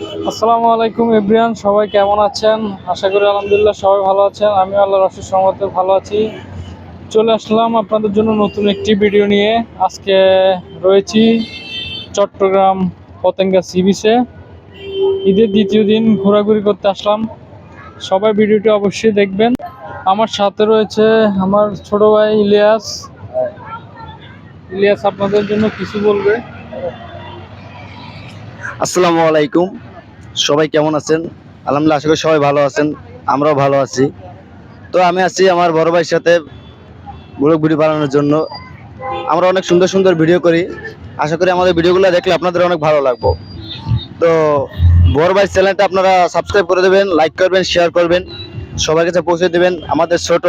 আসসালামু আলাইকুম এভরিওয়ান, সবাই কেমন আছেন? আশা করি আলহামদুলিল্লাহ সবাই ভালো আছেন। আমি আল্লাহর অশেষ রহমতে ভালো আছি। চলে আসলাম আপনাদের জন্য নতুন একটি ভিডিও নিয়ে। আজকে রয়েছি চট্টগ্রাম পতেঙ্গা সি বিচে। ঈদের দ্বিতীয় দিন ঘোরাঘুরি করতে আসলাম। সবাই ভিডিওটি অবশ্যই দেখবেন। আমার সাথে রয়েছে আমার ছোট ভাই ইলিয়াস। ইলিয়াস আপনাদের জন্য কিছু বলবে। আসসালামু আলাইকুম, সবাই কেমন আছেন? আলহামদুলিল্লাহ, আশা করি সবাই ভালো আছেন। আমরাও ভালো আছি। তো আমি আছি আমার বড় ভাইয়ের সাথে ব্লগ ভিডিও বানানোর জন্য। আমরা অনেক সুন্দর সুন্দর ভিডিও করি। আশা করি আমাদের ভিডিওগুলো দেখলে আপনাদের অনেক ভালো লাগবে। তো বড় ভাই চ্যানেলটা আপনারা সাবস্ক্রাইব করে দেবেন, লাইক করবেন, শেয়ার করবেন, সবার কাছে পৌঁছে দেবেন। আমাদের ছোট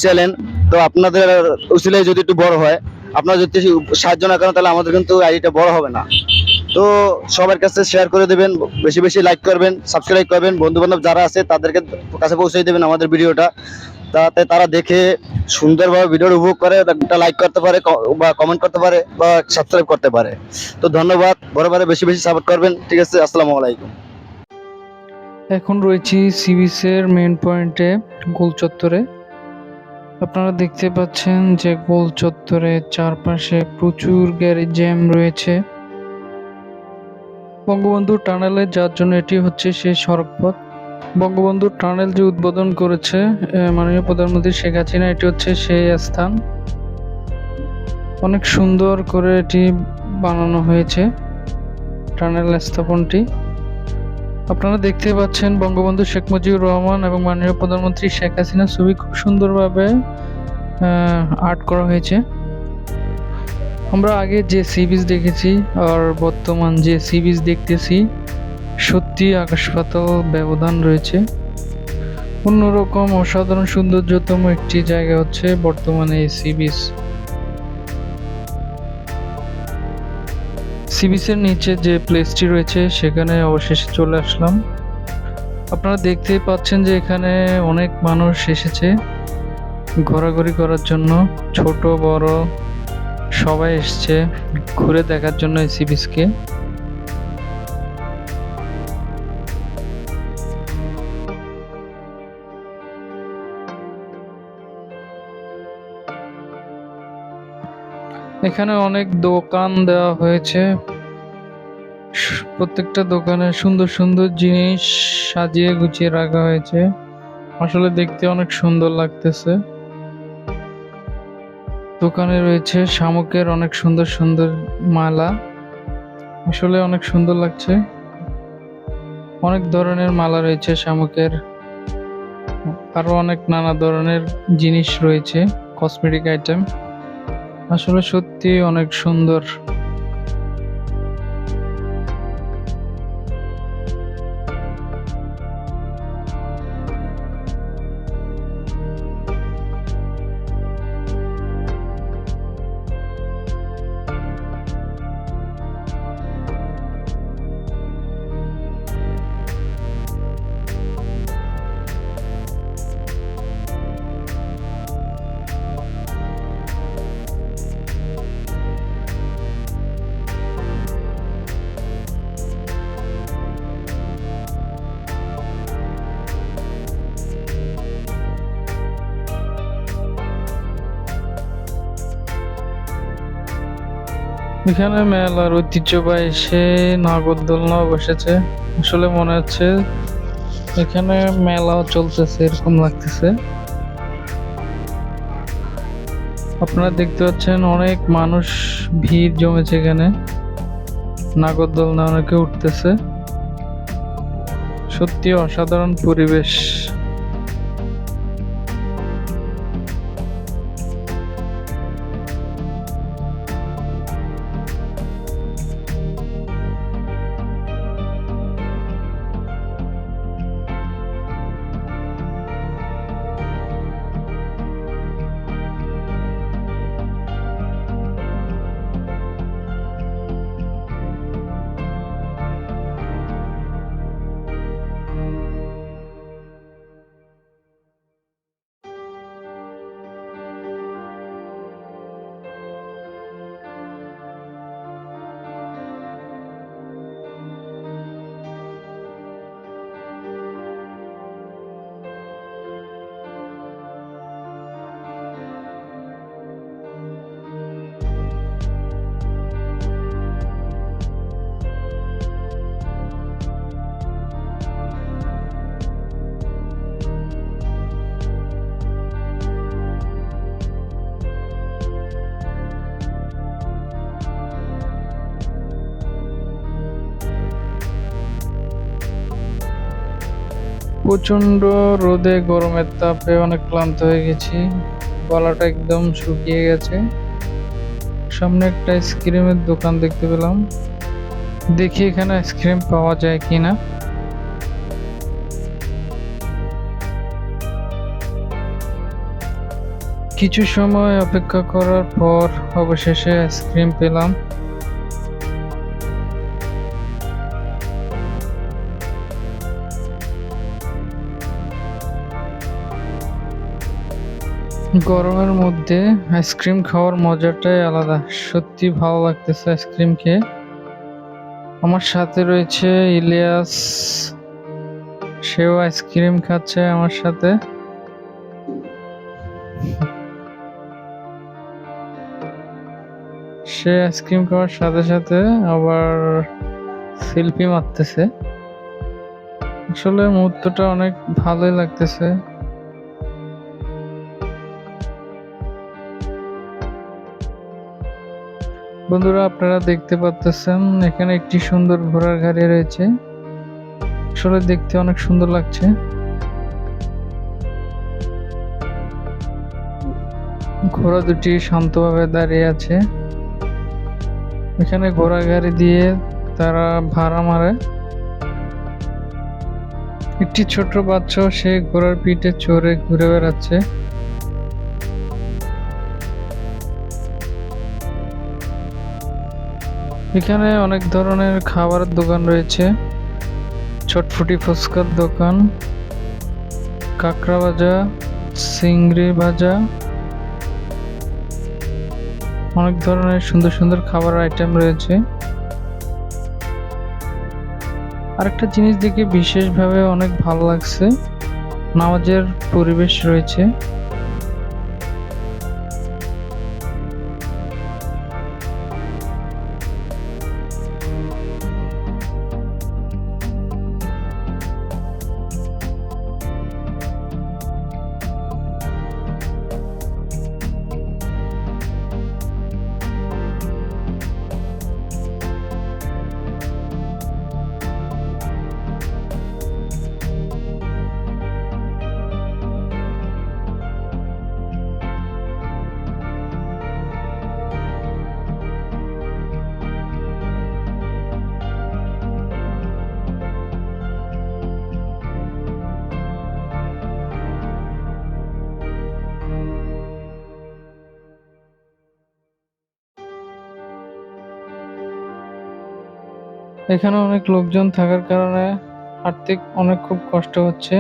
চ্যানেল, তো আপনাদের উসিলায় যদি একটু বড় হয়, আপনারা যদি সাহায্য না করেন তাহলে আমাদের কিন্তু আইডিটা বড় হবে না। তো সবার কাছে শেয়ার করে দেবেন, বেশি বেশি লাইক করবেন, সাবস্ক্রাইব করবেন, বন্ধু বান্ধব যারা আছে তাদেরকে কাছে পৌঁছে দেবেন আমাদের ভিডিওটা, তাতে তারা দেখে সুন্দরভাবে ভিডিওর উপভোগ করে, একটা লাইক করতে পারে বা কমেন্ট করতে পারে বা সাবস্ক্রাইব করতে পারে। তো ধন্যবাদ, বরাবর বেশি বেশি সাপোর্ট করবেন। ঠিক আছে, আসসালামু আলাইকুম। এখন রয়েছি সি বিচের মেন পয়েন্টে, গোল চত্বরে। আপনারা দেখতে পাচ্ছেন যে গোল চত্বরের চারপাশে প্রচুর গ্যারেজ জ্যাম রয়েছে। বঙ্গবন্ধু টানেলে যার জন্য এটি হচ্ছে সেই সড়কপথ। বঙ্গবন্ধু টানেল যে উদ্বোধন করেছে মাননীয় প্রধানমন্ত্রী শেখ হাসিনা, এটি হচ্ছে সেই স্থান। অনেক সুন্দর করে এটি বানানো হয়েছে টানেল স্থাপনটি। আপনারা দেখতে পাচ্ছেন বঙ্গবন্ধু শেখ মুজিবুর রহমান এবং মাননীয় প্রধানমন্ত্রী শেখ হাসিনা ছবি খুব সুন্দরভাবে আর্ট করা হয়েছে। আমরা আগে যে সি বিচ দেখেছি আর বর্তমান যে সি বিচ দেখতেছি, সত্যি আকাশ পাতাল ব্যবধান রয়েছে। অন্যরকম অসাধারণ সৌন্দর্যতম একটি জায়গা হচ্ছে বর্তমানে এই সি বিচ। সি বিচের নিচে যে প্লেসটি রয়েছে সেখানে অবশেষে চলে আসলাম। আপনারা দেখতেই পাচ্ছেন যে এখানে অনেক মানুষ এসেছে ঘোরাঘুরি করার জন্য। ছোট বড় সবাই এসছে ঘুরে দেখার জন্য এই সি বিচকে। এখানে অনেক দোকান দেওয়া হয়েছে। প্রত্যেকটা দোকানে সুন্দর সুন্দর জিনিস সাজিয়ে গুছিয়ে রাখা হয়েছে। আসলে দেখতে অনেক সুন্দর লাগতেছে। দোকানে রয়েছে শামুকের অনেক সুন্দর সুন্দর মালা। আসলে অনেক সুন্দর লাগছে। অনেক ধরনের মালা রয়েছে শামুকের, আরো অনেক নানা ধরনের জিনিস রয়েছে, কসমেটিক আইটেম। আসলে সত্যি অনেক সুন্দর। এখানে মেলার ঐতিহ্যবাহী সে নাগরদোলনা বসেছে। আসলে মনে হচ্ছে এখানে মেলাও চলতেছে, এরকম লাগতেছে। আপনারা দেখতে পাচ্ছেন অনেক মানুষ ভিড় জমেছে এখানে। নাগরদোলনা অনেকে উঠতেছে। সত্যি অসাধারণ পরিবেশ। প্রচন্ড রোদে গরমের তাপে অনেক ক্লান্ত হয়ে গেছি, গলাটা একদম শুকিয়ে গেছে। সামনে একটা আইসক্রিমের দোকান দেখতে পেলাম, দেখি এখানে আইসক্রিম পাওয়া যায় কিনা। কিছু সময় অপেক্ষা করার পর অবশেষে আইসক্রিম পেলাম। গরমের মধ্যে আইসক্রিম খাওয়ার মজাটাই আলাদা, সত্যি ভালো লাগতেছে আইসক্রিম খেয়ে। আমার সাথে রয়েছে ইলিয়াস, সেও আইসক্রিম খাচ্ছে আমার সাথে। সে আইসক্রিম খাওয়ার সাথে সাথে আবার সেলফি মারতেছে। আসলে মুহূর্তটা অনেক ভালোই লাগতেছে। বন্ধুরা, আপনারা দেখতে পাচ্ছেন এখানে একটি সুন্দর ঘোড়ার গাড়ি রয়েছে, আসলে দেখতে অনেক সুন্দর লাগছে। ঘোড়া দুটি শান্তভাবে দাঁড়িয়ে আছে। এখানে ঘোড়া গাড়ি দিয়ে তারা ভাড়া মারে। একটি ছোট বাচ্চা সে ঘোড়ার পিঠে চড়ে ঘুরে বেড়াচ্ছে। এখানে অনেক ধরনের খাবারের দোকান রয়েছে, চটফটি ফুচকার দোকান, কাঁকড়া ভাজা, চিংড়ি ভাজা, অনেক ধরনের সুন্দর সুন্দর খাবারের আইটেম রয়েছে। আরেকটা জিনিস দেখে বিশেষভাবে অনেক ভালো লাগছে, নামাজের পরিবেশ রয়েছে। এখানে অনেক লোকজন থাকার কারণে হাঁটতে অনেক খুব কষ্ট হচ্ছে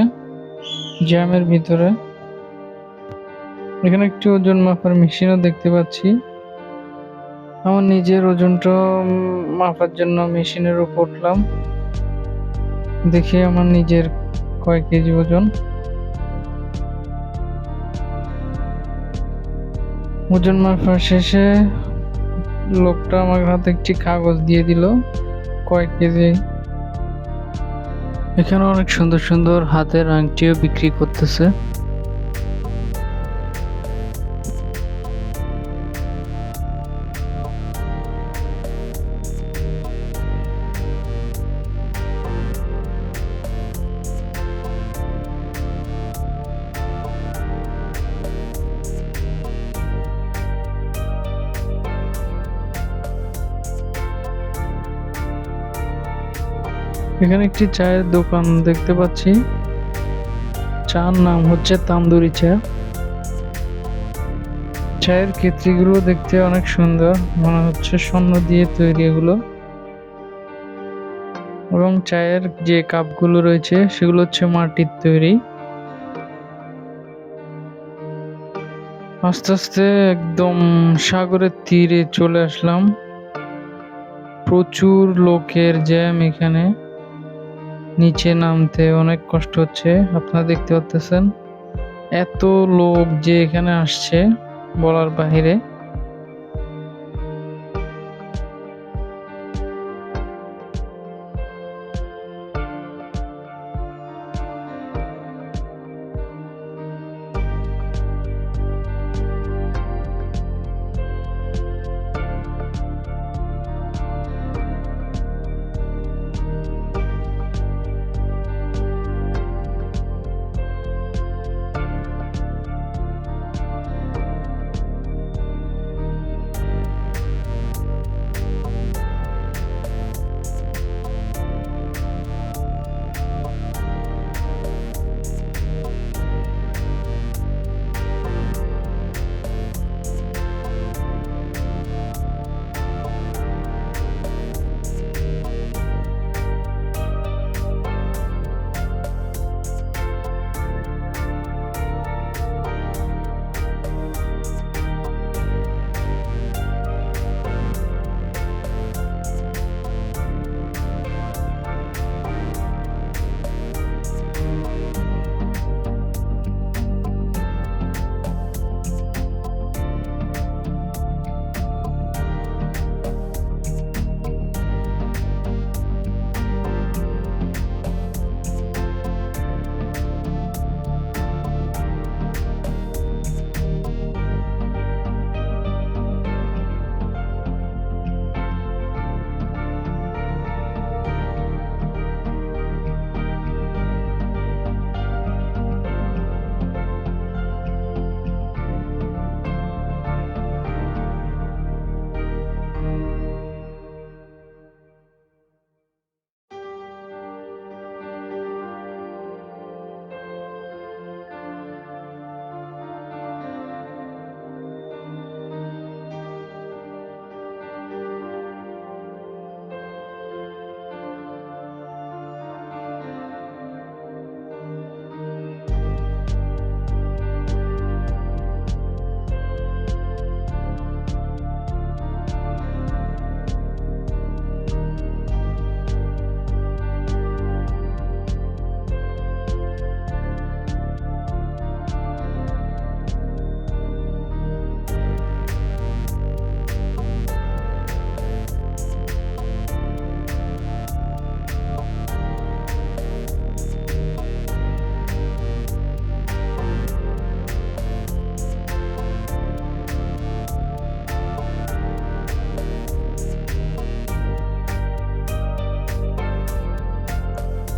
জ্যামের ভিতরে। এখানে একটি ওজন মাপার মেশিনও দেখতে পাচ্ছি। আমার নিজের ওজনটা মাপার জন্য মেশিনের উপর উঠলাম, দেখি আমার নিজের কয় কেজি ওজন। ওজন মাপা শেষে লোকটা আমার হাতে একটি কাগজ দিয়ে দিল কয়েক কেজি। এখানে অনেক সুন্দর সুন্দর হাতের আংটিও বিক্রি করতেছে। এখানে একটি চায়ের দোকান দেখতে পাচ্ছি, চার নাম হচ্ছে তান্দুরি চা। চায়ের কেতলিগুলো দেখতে অনেক সুন্দর, মনে হচ্ছে স্বর্ণ দিয়ে তৈরি এগুলো। এবং চায়ের যে কাপগুলো রয়েছে সেগুলো হচ্ছে মাটির তৈরি। আস্তে আস্তে একদম সাগরের তীরে চলে আসলাম। প্রচুর লোকের জ্যাম, এখানে নিচে নামতে অনেক কষ্ট হচ্ছে। আপনারা দেখতে পাচ্ছেন এত লোক যে এখানে আসছে বলার বাহিরে।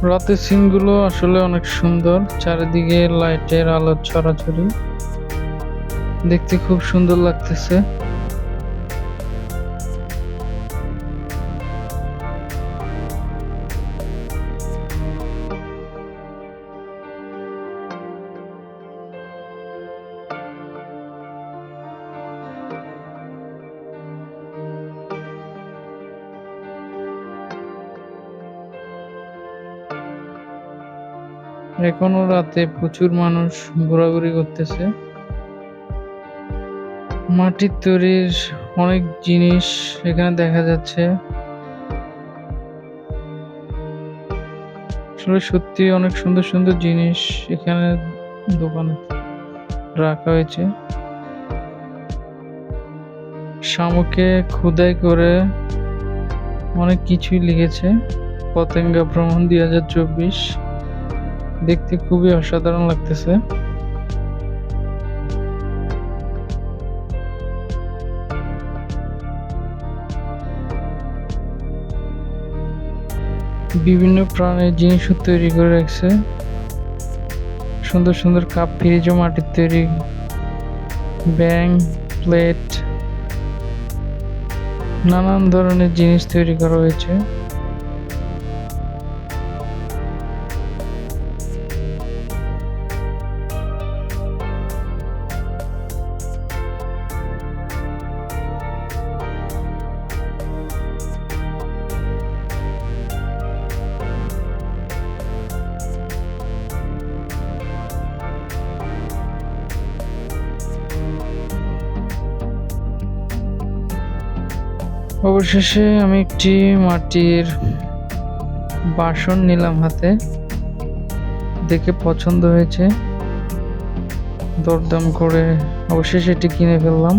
রাতের সিনগুলো আসলে অনেক সুন্দর, চারিদিকে লাইটের আলো ছড়াছড়ি, দেখতে খুব সুন্দর লাগতেছে। এখনো রাতে প্রচুর মানুষ ঘোরাঘুরি করতেছে। মাটির তৈরির অনেক জিনিস এখানে দেখা যাচ্ছে। আসলে সত্যি অনেক সুন্দর সুন্দর জিনিস এখানে দোকানে রাখা হয়েছে। শামুকে খোদাই করে অনেক কিছুই লিখেছে। পতেঙ্গা ভ্রমণ 2024, দেখতে খুবই অসাধারণ লাগতেছে। বিভিন্ন প্রাণীর জিনিসও তৈরি করে রাখছে। সুন্দর সুন্দর কাপ, ফ্রিজও মাটির তৈরি, ব্যাং, প্লেট, নানান ধরনের জিনিস তৈরি করা হয়েছে। অবশেষে আমি একটি মাটির বাসন নিলাম হাতে, দেখে পছন্দ হয়েছে, দরদাম করে অবশেষে এটি কিনে ফেললাম।